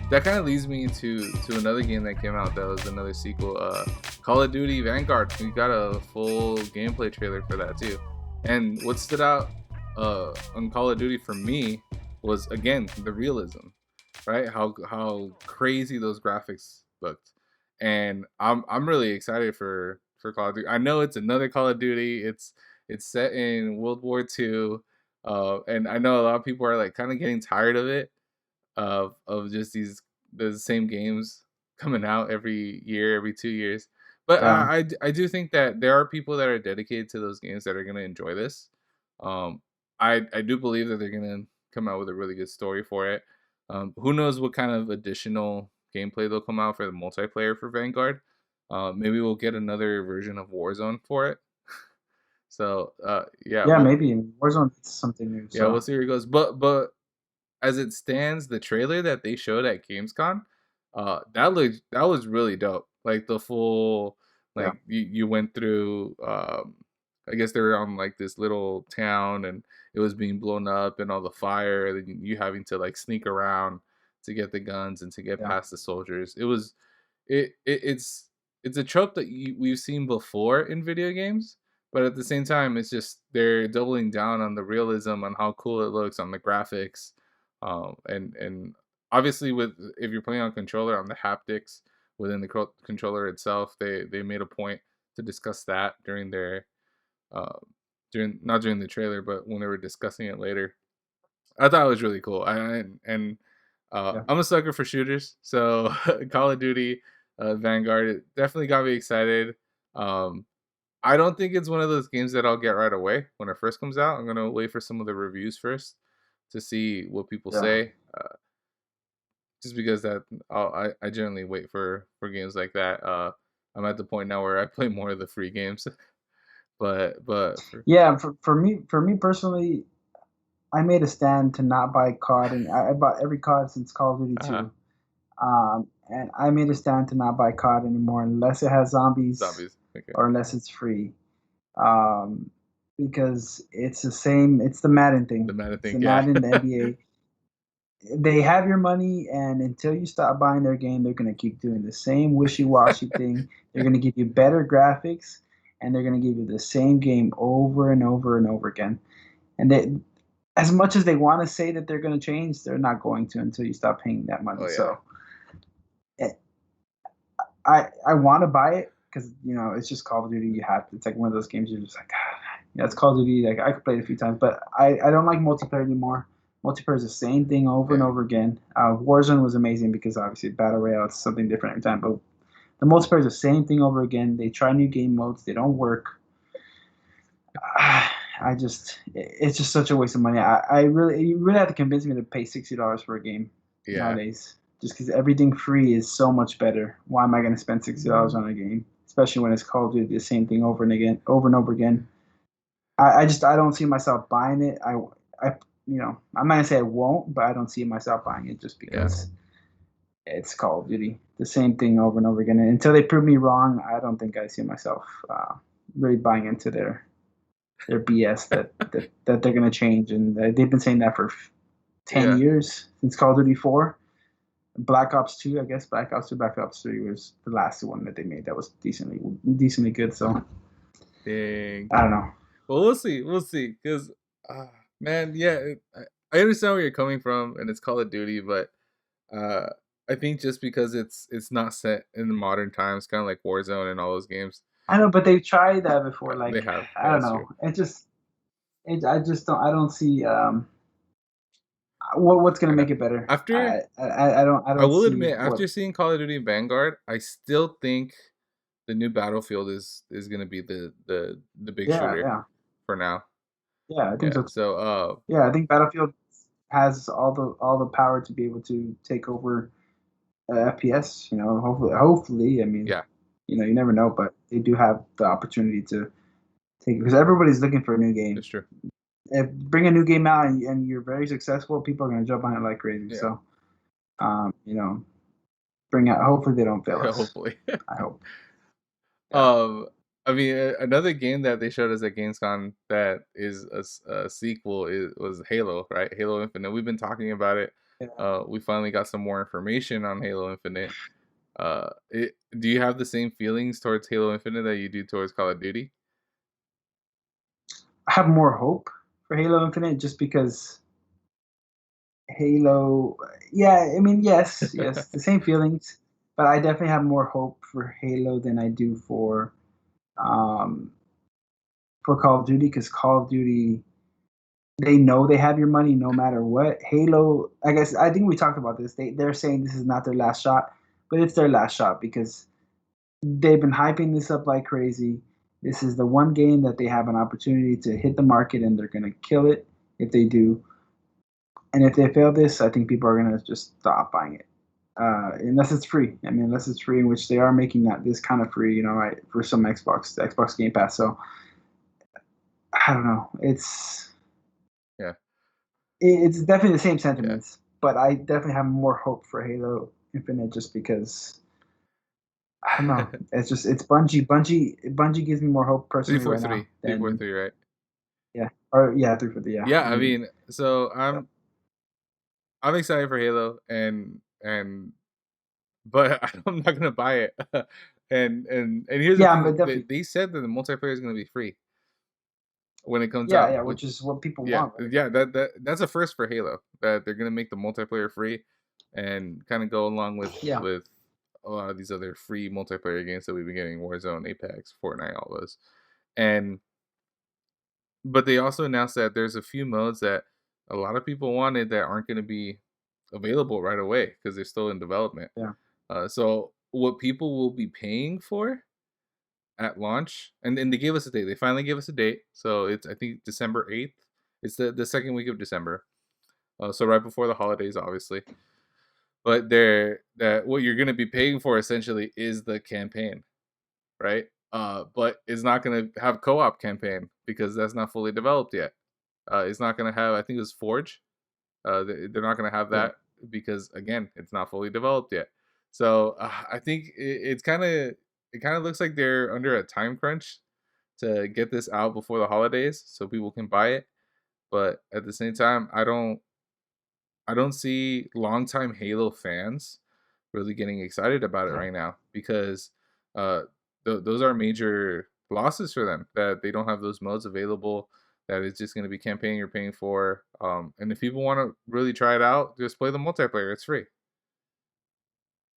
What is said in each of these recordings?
that kind of leads me to another game that came out that was another sequel, Call of Duty Vanguard. We got a full gameplay trailer for that too. And what stood out on Call of Duty for me was again the realism, right? How crazy those graphics looked. And I'm really excited for Call of Duty. I know it's another Call of Duty. It's set in World War II. And I know a lot of people are like kind of getting tired of it, of just the same games coming out every year, every 2 years. But Yeah. I do think that there are people that are dedicated to those games that are gonna enjoy this. Um, I do believe that they're gonna come out with a really good story for it. Who knows what kind of additional gameplay they'll come out for the multiplayer for Vanguard. Maybe we'll get another version of Warzone for it. So yeah, Yeah, maybe Warzone needs something new. yeah, we'll So see where it goes. But as it stands, the trailer that they showed at Gamescom, that was really dope. Like the full, yeah, like you went through. I guess they were on like this little town, and it was being blown up, and all the fire, and you having to like sneak around to get the guns and to get yeah, past the soldiers. It's a trope that we've seen before in video games, but at the same time, it's just they're doubling down on the realism, on how cool it looks, on the graphics, and obviously with if you're playing on controller, on the haptics within the controller itself, they made a point to discuss that during their uh, during not during the trailer, but when they were discussing it later. I thought it was really cool. And yeah. I'm a sucker for shooters, so Call of Duty Vanguard, it definitely got me excited. Um, I don't think it's one of those games that I'll get right away when it first comes out. I'm gonna wait for some of the reviews first to see what people Yeah. say. Just because that I generally wait for games like that. I'm at the point now where I play more of the free games, but Yeah, for me personally, I made a stand to not buy COD, and I bought every COD since Call of Duty uh 2. And I made a stand to not buy COD anymore unless it has zombies zombies. Okay, or unless it's free. Um, because it's the same. It's the Madden the thing. Madden It's thing, the yeah, Madden, the NBA. They have your money, and until you stop buying their game, they're going to keep doing the same wishy-washy thing. They're going to give you better graphics, and they're going to give you the same game over and over and over again. And they, as much as they want to say that they're going to change, they're not going to until you stop paying that money. oh yeah, So eh, I want to buy it because it's just Call of Duty. You have to. It's like one of those games you're just like, yeah, it's Call of Duty. Like I could play it a few times, but I don't like multiplayer anymore. Multiplayer is the same thing over and yeah. over again. Warzone was amazing because obviously battle royale it's something different every time, but the multiplayer is the same thing over again. They try new game modes, they don't work. It's just such a waste of money. You really have to convince me to pay $60 for a game Yeah. nowadays. Just because everything free is so much better. Why am I going to spend $60 on a game, especially when it's Call of Duty the same thing over and over again? I don't see myself buying it. I'm not gonna say I won't, but I don't see myself buying it just Yeah. because it's Call of Duty, the same thing over and over again. And until they prove me wrong, I don't think I see myself really buying into their BS that they're gonna change. And they've been saying that for 10 Yeah. years since Call of Duty 4. Black Ops 2, I guess Black Ops 2, Black Ops 3 was the last one that they made that was decently good. So Dang. I don't know. Well, we'll see. We'll see. Because, man, yeah, I understand where you're coming from, and it's Call of Duty, but uh, I think just because it's not set in the modern times, kind of like Warzone and all those games, I know, but they've tried that before. they Like have. I Yeah, don't that's know. true. I just don't. I don't see what's gonna I know. make it better. After, I I don't will see admit, what. after seeing Call of Duty Vanguard, I still think the new Battlefield is gonna be the big Yeah, shooter yeah, for now. yeah. I think Yeah. so. So, Yeah, I think Battlefield has all the power to be able to take over FPS. Hopefully. I mean, yeah, you never know, but they do have the opportunity to take because everybody's looking for a new game. it's true. If bring a new game out and you're very successful, people are gonna jump on it like crazy. Yeah. So, you know, bring out. Hopefully, they don't fail us. Hopefully. I hope. Yeah. um, I mean, another game that they showed us at Gamescom that is a sequel was Halo, right? Halo Infinite. We've been talking about it Yeah. We finally got some more information on Halo Infinite. Do you have the same feelings towards Halo Infinite that you do towards Call of Duty? I have more hope for Halo Infinite just because Halo, yeah, I mean, yes, the same feelings, but I definitely have more hope for Halo than I do um, for Call of Duty because Call of Duty, they know they have your money no matter what. Halo, I think we talked about this. They're saying this is not their last shot, but it's their last shot because they've been hyping this up like crazy. This is the one game that they have an opportunity to hit the market, and they're gonna kill it if they do. And if they fail this, I think people are gonna just stop buying it. Unless it's free. I mean, unless it's free, in which they are making that this kind of free, right, for some Xbox, the Xbox Game Pass. So I don't know. Yeah, It's definitely the same yeah. sentiments, but I definitely have more hope for Halo Infinite just because I don't know. It's Bungie. Bungie gives me more hope Three personally four right now three, three four than three, right? yeah, or yeah, 350. Yeah, Yeah, I I mean, mean, so yeah, I'm excited for Halo, and but I'm not gonna buy it. And here's the yeah, but thing: definitely, they said that the multiplayer is gonna be free when it comes yeah, out. yeah, With which is what people yeah, want, right? yeah, that's a first for Halo that they're gonna make the multiplayer free, and kind of go along Yeah, with a lot of these other free multiplayer games that we've been getting: Warzone, Apex, Fortnite, all those. And but they also announced that there's a few modes that a lot of people wanted that aren't going to be available right away because they're still in development. yeah, So what people will be paying for at launch, and then they gave us a date. They finally gave us a date. So it's, I think, December 8th. It's the second week of December. So right before the holidays, obviously. But that what you're going to be paying for essentially is the campaign, right? But it's not going to have co-op campaign because that's not fully developed yet. It's not going to have, I think it was Forge. They're not going to have yeah, that because again, it's not fully developed yet. So I think it kind of looks like they're under a time crunch to get this out before the holidays so people can buy it. But at the same time, I don't see longtime Halo fans really getting excited about it yeah. right now because uh, those are major losses for them that they don't have those modes available. That it's just going to be campaign you're paying for. And if people want to really try it out, just play the multiplayer. It's free.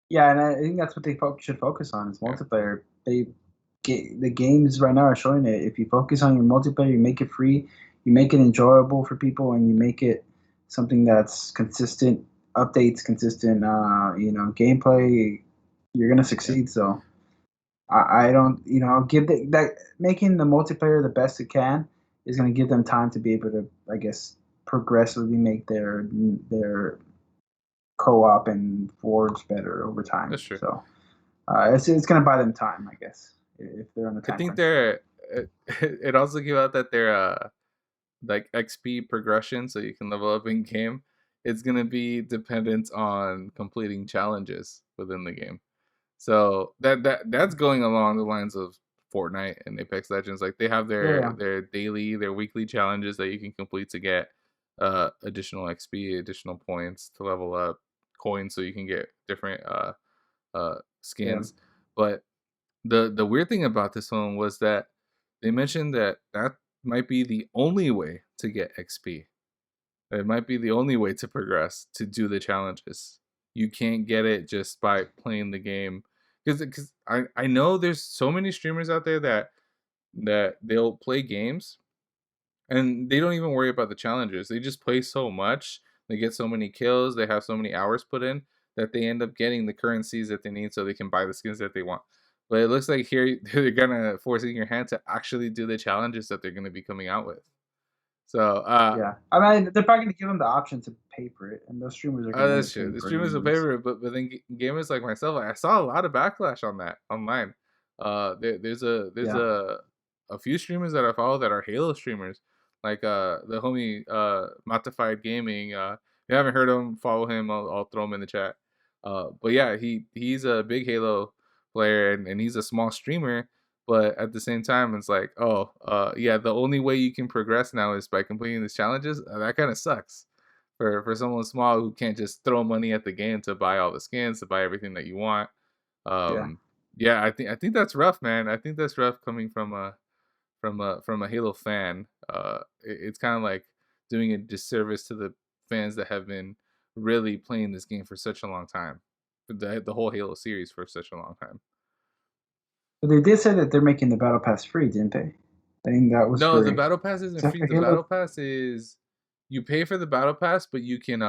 Yeah, and I think that's what they should focus on is Yeah, multiplayer. The games right now are showing it. If you focus on your multiplayer, you make it free, you make it enjoyable for people, and you make it something that's consistent updates, consistent, gameplay. You're gonna yeah, succeed. So I don't, give that making the multiplayer the best it can is gonna give them time to be able to, I guess, progressively make their co-op and forge better over time. that's true. So it's going to buy them time, I guess, if they're on the I time think crunch. they're. It also came out that they're like XP progression, so you can level up in game. It's gonna be dependent on completing challenges within the game. So that's going along the lines of Fortnite and Apex Legends. Like they have Yeah, yeah, their daily, their weekly challenges that you can complete to get additional XP, additional points to level up, coins so you can get different yeah, skins. But the weird thing about this one was that they mentioned that that might be the only way to get XP. It might be the only way to progress to do the challenges. You can't get it just by playing the game because I know there's so many streamers out there that they'll play games and they don't even worry about the challenges. They just play so much, they get so many kills, they have so many hours put in that they end up getting the currencies that they need so they can buy the skins that they want. But it looks like here they're gonna forcing your hand to actually do the challenges that they're gonna be coming out with. So yeah. I mean, they're probably going to give them the option to pay for it, and those streamers are going oh, to end that's up true. paying The for it streamers will anyways. favor it, but then gamers like myself, I saw a lot of backlash on that online. There's Yeah, a few streamers that I follow that are Halo streamers, like the homie Matified Gaming. If you haven't heard him, follow him. I'll throw him in the chat. But yeah, he's a big Halo player and he's a small streamer. But at the same time, it's like, oh, yeah, the only way you can progress now is by completing these challenges. That kind of sucks for someone small who can't just throw money at the game to buy all the skins, to buy everything that you want. Yeah. Yeah, I think that's rough, man. I think that's rough coming from a Halo fan. It's kind of like doing a disservice to the fans that have been really playing this game for such a long time, the whole Halo series for such a long time. But they did say that they're making the battle pass free, didn't they? I think that was No, the for battle pass is isn't that free. for The battle Halo. pass is you pay for the battle pass, but you can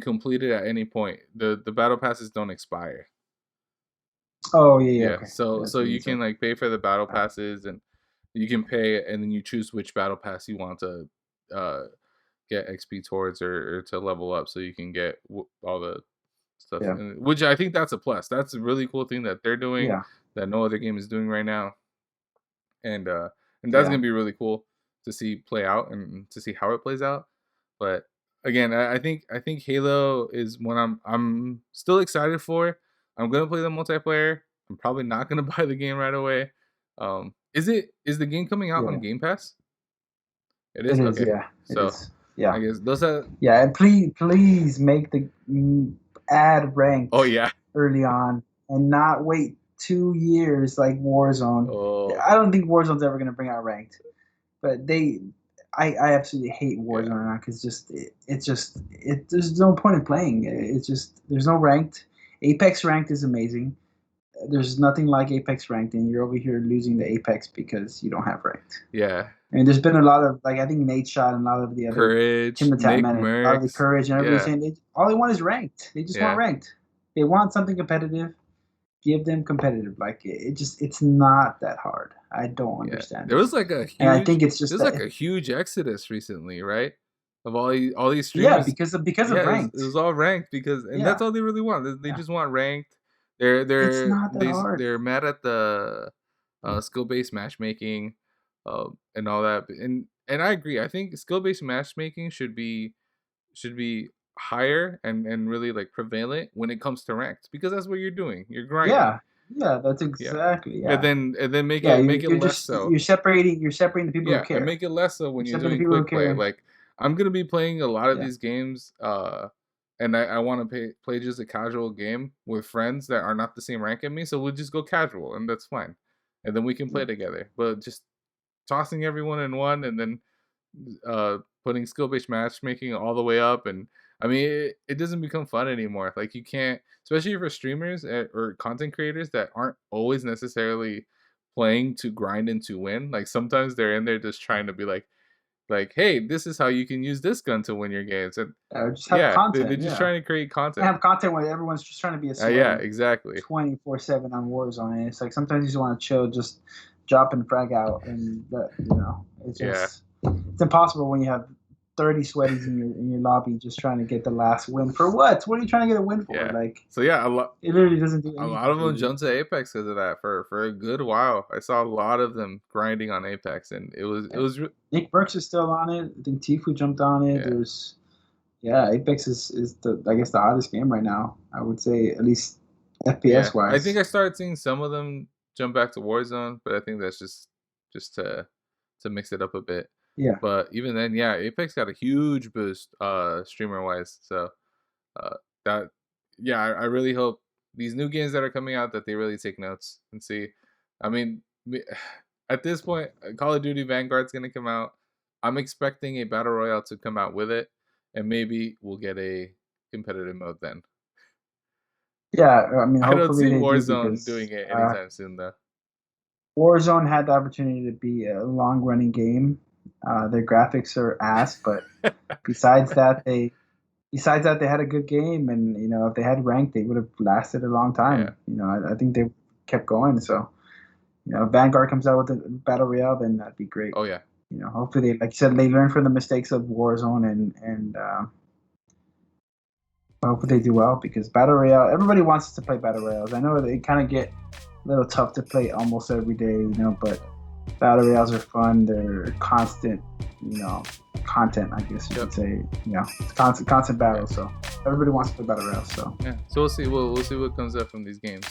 complete it at any point. The battle passes don't expire. Oh yeah, yeah, Yeah, okay. so That's what you it can said. like pay for the battle passes, and you can pay, and then you choose which battle pass you want to uh get XP towards, or to level up, so you can get all the stuff. Yeah, Which I think that's a plus. That's a really cool thing that they're doing yeah, that no other game is doing right now, and uh, and that's yeah, gonna be really cool to see play out and to see how it plays out. But again, I think Halo is one I'm still excited for. I'm gonna play the multiplayer. I'm probably not gonna buy the game right away. Is the game coming out yeah. on Game Pass? It It is is. okay. Yeah, it So is. I Yeah, guess those are. yeah. And please make the add Oh ranked yeah. early on, and not wait 2 years like Warzone. Oh I don't think Warzone's ever gonna bring out ranked, but I absolutely hate Warzone yeah. right now because there's no point in playing. It's just there's no ranked. Apex ranked is amazing. There's nothing like Apex ranked, and you're over here losing the Apex because you don't have ranked. Yeah. I mean, there's been a lot of like I think Nate Shot and a lot of the other Tim Courage, the Tap Nick Man and a lot of the Merckx. Courage and everybody Yeah. saying all they want is ranked. They just want Yeah. ranked. They want something competitive. Give them competitive. Like it's not that hard. I don't Yeah. understand There it, was like a and I huge think it's there just was like that a huge exodus recently, right? Of all these yeah streamers. because of Yeah, it ranked. was all ranked, and that's Yeah, all they really want. They yeah. just want ranked. They're It's they're not that they hard. they're mad at the skill-based matchmaking, and all that. And I agree. I think skill-based matchmaking should be higher and really like prevalent when it comes to ranked, because that's what you're doing. You're grinding. Yeah, yeah. That's Yeah. exactly And yeah. then make Yeah, it you're, make it you're less just so. you're separating the people who Yeah, and care. make it less so when You're you're separating the doing people who quick play. care. Like, I'm gonna be playing a lot of Yeah, these games, and I want to play just a casual game with friends that are not the same rank as me. So we'll just go casual, and that's fine, and then we can yeah, play together. But just tossing everyone in one, and then putting skill based matchmaking all the way up, and I mean it doesn't become fun anymore. Like, you can't, especially for streamers, or content creators that aren't always necessarily playing to grind and to win. Like, sometimes they're in there just trying to be like, hey, this is how you can use this gun to win your games. And or just have yeah, they're content. just Yeah, trying to create and content. have content where everyone's just trying to be a Yeah, slave exactly. 24/7 on Warzone. And it's like sometimes you just want to chill, just drop and frag out, and that it's Yeah, just it's impossible when you have 30 sweaties in your lobby just trying to get the last win for what? What are you trying to get a win for? yeah. Like So yeah, a lot it literally doesn't do a lot anything of for them you. jumped to Apex because of that for a good while. I saw a lot of them grinding on Apex, and it Yeah. was Nick Burks is still on it. I think Tifu jumped on it. yeah. There's Apex is the I guess the hottest game right now. I would say at least Yeah, FPS I think wise. I started seeing some of them jump back to Warzone, but I think that's just to mix it up a bit. Yeah. But even then, yeah, Apex got a huge boost, streamer wise. So that yeah, I really hope these new games that are coming out, that they really take notes and see. I mean, at this point, Call of Duty Vanguard's gonna come out. I'm expecting a battle royale to come out with it, and maybe we'll get a competitive mode then. Yeah, I mean, I don't hopefully see they do Warzone because doing it anytime soon, though. Warzone had the opportunity to be a long running game. Their graphics are ass, but besides that, they had a good game, and if they had ranked, they would have lasted a long Yeah. time. I think they kept going. So if Vanguard comes out with a battle royale, then that'd be great. Oh yeah. Hopefully they, like you said, they learn from the mistakes of Warzone, and hopefully they do well, because battle royale, everybody wants to play battle royales. I know they kind of get a little tough to play almost every day, but battle royales are fun. They're constant, content, I guess you could say. It's constant battle. So everybody wants to play battle royales. So Yeah. So we'll see. We'll see what comes up from these games.